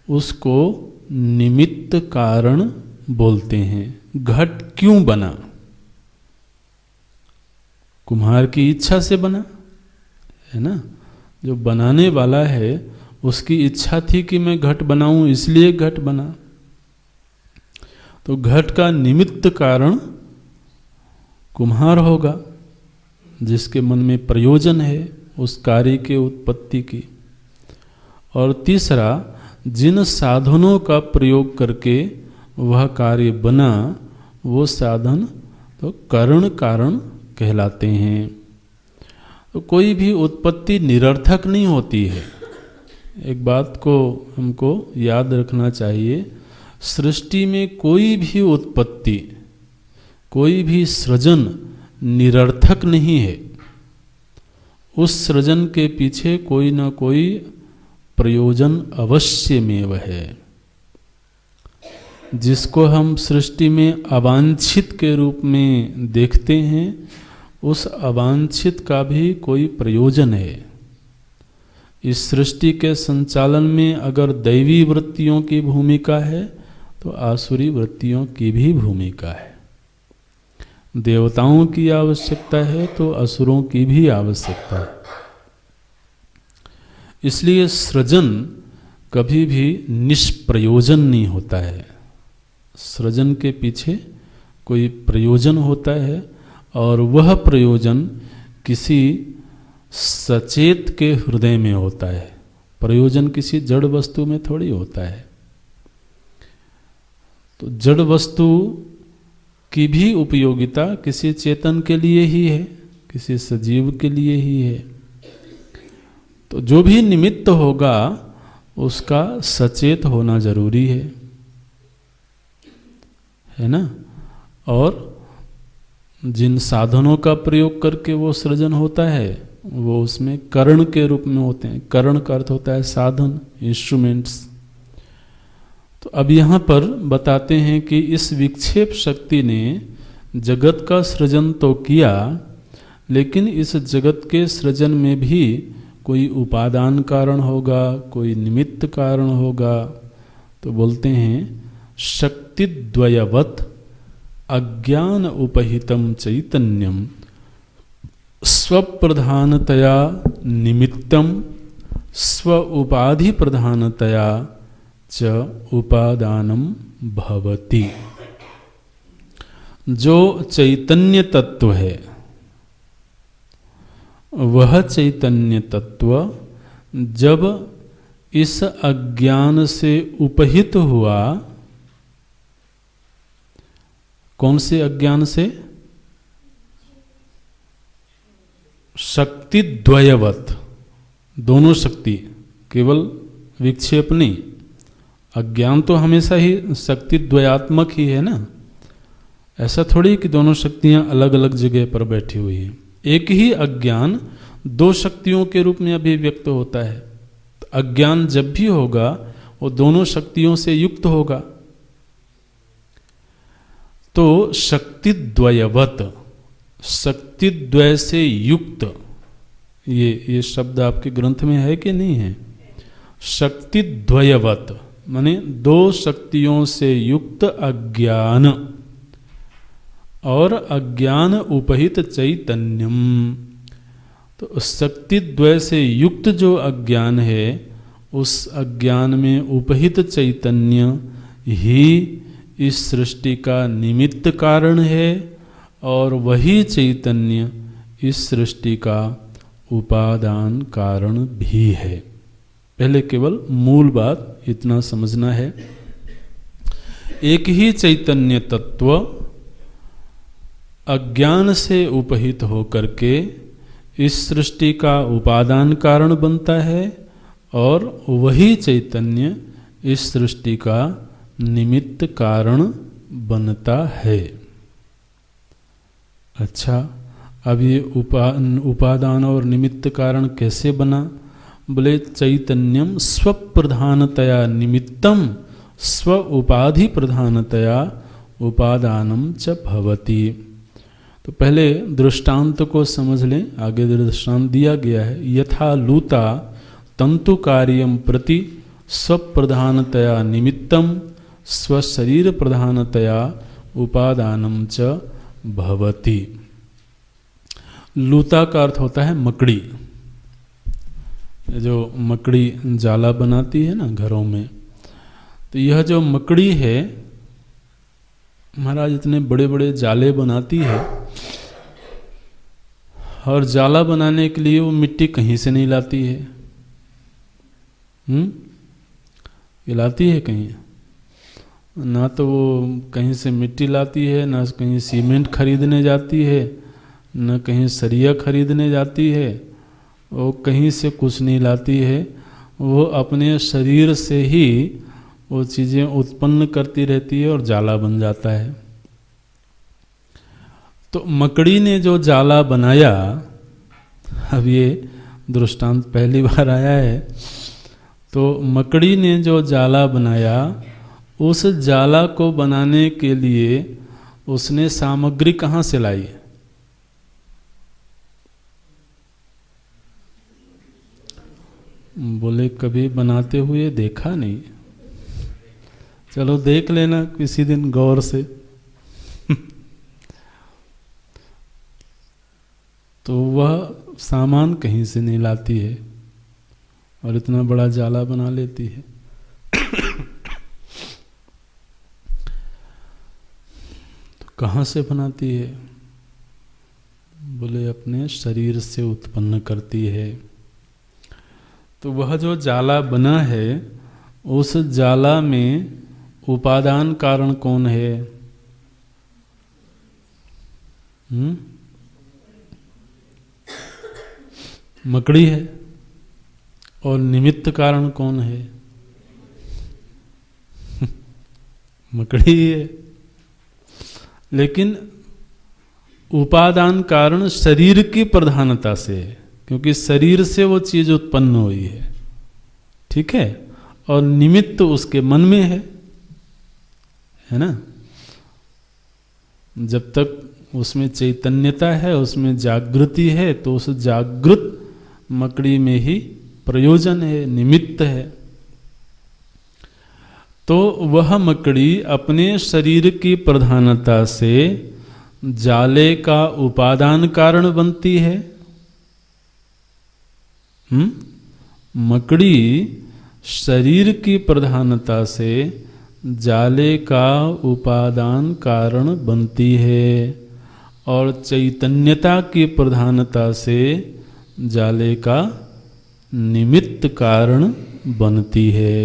उसको निमित्त कारण बोलते हैं। घट क्यों बना? कुम्हार की इच्छा से बना है ना। जो बनाने वाला है उसकी इच्छा थी कि मैं घट बनाऊं, इसलिए घट बना। तो घट का निमित्त कारण कुम्हार होगा, जिसके मन में प्रयोजन है उस कार्य के उत्पत्ति की। और तीसरा, जिन साधनों का प्रयोग करके वह कार्य बना, वो साधन तो करण कारण कहलाते हैं। तो कोई भी उत्पत्ति निरर्थक नहीं होती है। एक बात को हमको याद रखना चाहिए, सृष्टि में कोई भी उत्पत्ति, कोई भी सृजन निरर्थक नहीं है। उस सृजन के पीछे कोई ना कोई प्रयोजन अवश्यमेव है। जिसको हम सृष्टि में अवांछित के रूप में देखते हैं, उस अवांछित का भी कोई प्रयोजन है। इस सृष्टि के संचालन में अगर दैवी वृत्तियों की भूमिका है तो आसुरी वृत्तियों की भी भूमिका है। देवताओं की आवश्यकता है तो असुरों की भी आवश्यकता है। इसलिए सृजन कभी भी निष्प्रयोजन नहीं होता है। सृजन के पीछे कोई प्रयोजन होता है, और वह प्रयोजन किसी सचेत के हृदय में होता है। प्रयोजन किसी जड़ वस्तु में थोड़ी होता है। तो जड़ वस्तु की भी उपयोगिता किसी चेतन के लिए ही है, किसी सजीव के लिए ही है। तो जो भी निमित्त होगा उसका सचेत होना जरूरी है ना। और जिन साधनों का प्रयोग करके वो सृजन होता है वो उसमें करण के रूप में होते हैं। करण का अर्थ होता है साधन, इंस्ट्रूमेंट्स। तो अब यहाँ पर बताते हैं कि इस विक्षेप शक्ति ने जगत का सृजन तो किया, लेकिन इस जगत के सृजन में भी कोई उपादान कारण होगा, कोई निमित्त कारण होगा। तो बोलते हैं शक्तिद्वयवत् अज्ञान उपहितम चैतन्यम स्वप्रधानतया निमित्तम स्व उपाधि प्रधानतया च उपादानम भवति। जो चैतन्य तत्व है, वह चैतन्य तत्व जब इस अज्ञान से उपहित हुआ, कौन से अज्ञान से? शक्ति द्वयवत, दोनों शक्ति, केवल विक्षेप नहीं। अज्ञान तो हमेशा ही शक्ति द्वयात्मक ही है ना। ऐसा थोड़ी कि दोनों शक्तियां अलग अलग जगह पर बैठी हुई हैं। एक ही अज्ञान दो शक्तियों के रूप में अभिव्यक्त होता है। तो अज्ञान जब भी होगा वो दोनों शक्तियों से युक्त होगा। तो शक्तिद्वयवत, शक्तिद्वय से युक्त, ये शब्द आपके ग्रंथ में है कि नहीं है? शक्तिद्वयवत माने दो शक्तियों से युक्त अज्ञान और अज्ञान उपहित चैतन्यम। तो शक्तिद्वय से युक्त जो अज्ञान है उस अज्ञान में उपहित चैतन्य ही इस सृष्टि का निमित्त कारण है और वही चैतन्य इस सृष्टि का उपादान कारण भी है। पहले केवल मूल बात इतना समझना है। एक ही चैतन्य तत्व अज्ञान से उपहित होकर के इस सृष्टि का उपादान कारण बनता है और वही चैतन्य इस सृष्टि का निमित्त कारण बनता है। अच्छा, अब ये उपादान और निमित्त कारण कैसे बना? बोले चैतन्यम स्वप्रधानतया निमित्तम स्व उपाधि प्रधानतया उपादानम च भवति। तो पहले दृष्टांत को समझ लें, आगे दृष्टांत दिया गया है। यथा लूता तंतु कार्यम प्रति स्वप्रधानतया निमित्तम स्वशरीर प्रधानतया उपादानम च भवति। लूता का अर्थ होता है मकड़ी। जो मकड़ी जाला बनाती है ना घरों में, तो यह जो मकड़ी है महाराज इतने बड़े बड़े जाले बनाती है, और जाला बनाने के लिए वो मिट्टी कहीं से नहीं लाती है। ये लाती है कहीं? ना तो वो कहीं से मिट्टी लाती है, ना कहीं सीमेंट खरीदने जाती है, न कहीं सरिया खरीदने जाती है, वो कहीं से कुछ नहीं लाती है। वो अपने शरीर से ही वो चीज़ें उत्पन्न करती रहती है और जाला बन जाता है। तो मकड़ी ने जो जाला बनाया, अब ये दृष्टांत पहली बार आया है, तो मकड़ी ने जो जाला बनाया, उस जाला को बनाने के लिए उसने सामग्री कहाँ से लाई? बोले कभी बनाते हुए देखा नहीं। चलो देख लेना किसी दिन गौर से। तो वह सामान कहीं से नहीं लाती है और इतना बड़ा जाला बना लेती है। तो कहाँ से बनाती है? बोले अपने शरीर से उत्पन्न करती है। तो वह जो जाला बना है, उस जाला में उपादान कारण कौन है? मकड़ी है। और निमित्त कारण कौन है? मकड़ी ही है। लेकिन उपादान कारण शरीर की प्रधानता से है, क्योंकि शरीर से वो चीज उत्पन्न हुई है, ठीक है। और निमित्त उसके मन में है ना। जब तक उसमें चैतन्यता है, उसमें जागृति है, तो उस जागृत मकड़ी में ही प्रयोजन है, निमित्त है। तो वह मकड़ी अपने शरीर की प्रधानता से जाले का उपादान कारण बनती है। मकड़ी शरीर की प्रधानता से जाले का उपादान कारण बनती है और चैतन्यता की प्रधानता से जाले का निमित्त कारण बनती है।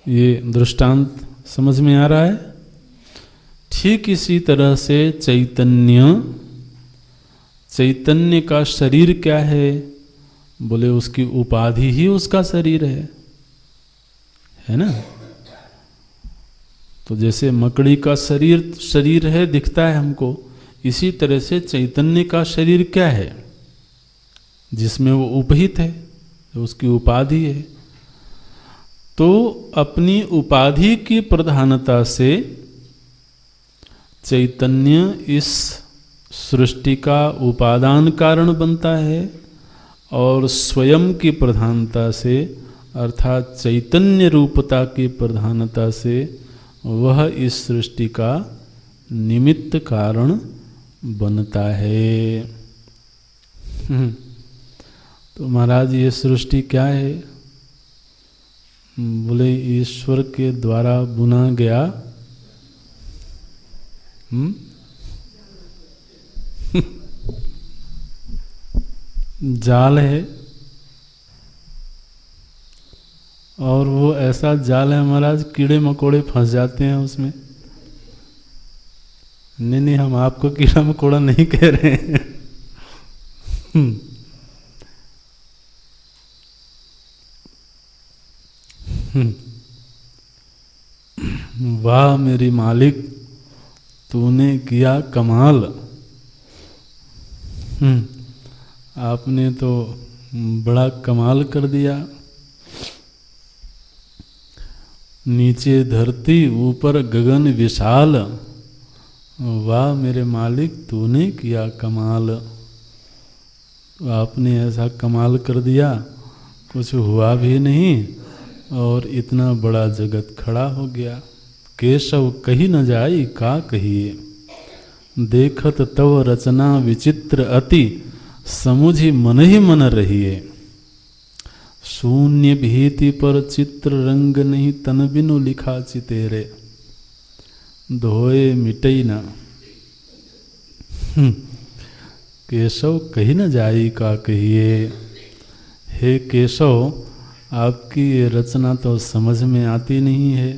ये दृष्टांत समझ में आ रहा है? ठीक इसी तरह से चैतन्य का शरीर क्या है? बोले उसकी उपाधि ही उसका शरीर है ना। तो जैसे मकड़ी का शरीर है, दिखता है हमको, इसी तरह से चैतन्य का शरीर क्या है? जिसमें वो उपहित है, उसकी उपाधि है। तो अपनी उपाधि की प्रधानता से चैतन्य इस सृष्टि का उपादान कारण बनता है और स्वयं की प्रधानता से, अर्थात चैतन्य रूपता की प्रधानता से वह इस सृष्टि का निमित्त कारण बनता है। तो महाराज ये सृष्टि क्या है? बोले ईश्वर के द्वारा बुना गया जाल है, और वो ऐसा जाल है महाराज, कीड़े मकोड़े फंस जाते हैं उसमें। नहीं नहीं, हम आपको कीड़ा मकोड़ा नहीं कह रहे हैं। वाह मेरी मालिक, तूने किया कमाल। आपने तो बड़ा कमाल कर दिया। नीचे धरती ऊपर गगन विशाल, वाह मेरे मालिक तूने किया कमाल। आपने ऐसा कमाल कर दिया, कुछ हुआ भी नहीं और इतना बड़ा जगत खड़ा हो गया। केशव कही न जाई का कहिए, देखत तव रचना विचित्र अति, समुझी मन ही मन रहिए। शून्य भीति पर चित्र रंग नहीं, तन बिनु लिखा चितेरे, धोए मिटई न। केशव कही न जाई का कहिए। हे केशव, आपकी ये रचना तो समझ में आती नहीं है।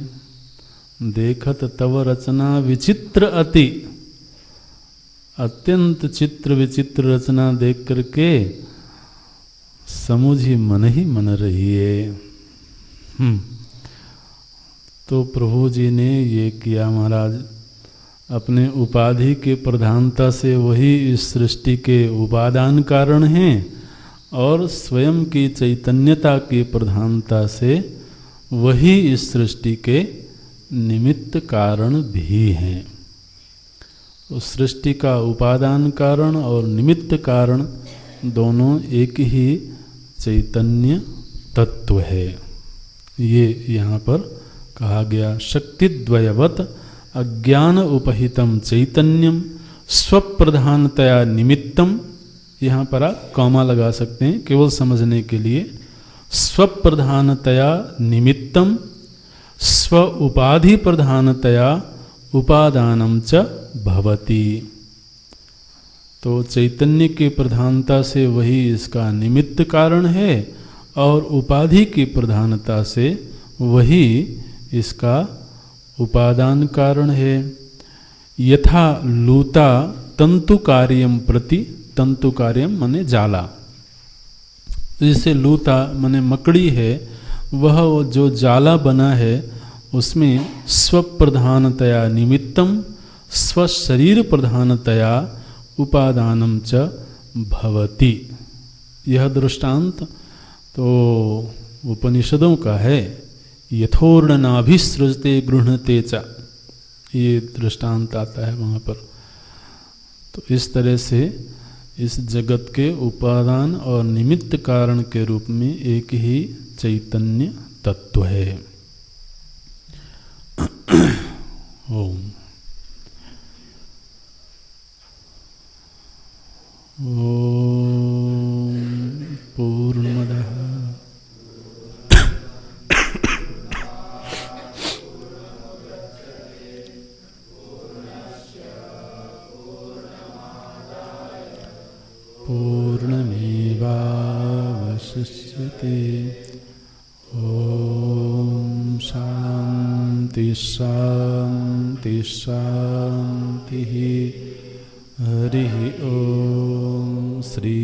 देखत तव रचना विचित्र अति, अत्यंत चित्र विचित्र रचना देख करके समुझी मन ही मन रहिए। तो प्रभु जी ने ये किया महाराज, अपने उपाधि के प्रधानता से वही इस सृष्टि के उपादान कारण हैं, और स्वयं की चैतन्यता की प्रधानता से वही इस सृष्टि के निमित्त कारण भी हैं। तो सृष्टि का उपादान कारण और निमित्त कारण दोनों एक ही चैतन्य तत्व है। ये यहाँ पर कहा गया, शक्तिद्वयवत अज्ञान उपहितम चैतन्यम स्वप्रधानतया निमित्तम। यहाँ पर आप कॉमा लगा सकते हैं केवल समझने के लिए। स्वप्रधानतया निमित्तम स्व उपाधि प्रधानतया उपादानम च भवति। तो चैतन्य की प्रधानता से वही इसका निमित्त कारण है, और उपाधि की प्रधानता से वही इसका उपादान कारण है। यथा लूता तंतु कार्यम प्रति, तंतु कार्यम माने जाला, जैसे लूता माने मकड़ी है, वह जो जाला बना है उसमें स्वप्रधानतया निमित्तम स्वशरीर प्रधानतया उपादानम च भवति। यह दृष्टांत तो उपनिषदों का है। यथोर्णनाभिसृजते गृह्णते च, ये दृष्टांत आता है वहाँ पर। तो इस तरह से इस जगत के उपादान और निमित्त कारण के रूप में एक ही चैतन्य तत्व है। ओम ओम पूर्णमदः पूर्णमेवावशिष्यते। ओम शांति शांति शांति। हरि ओम। श्री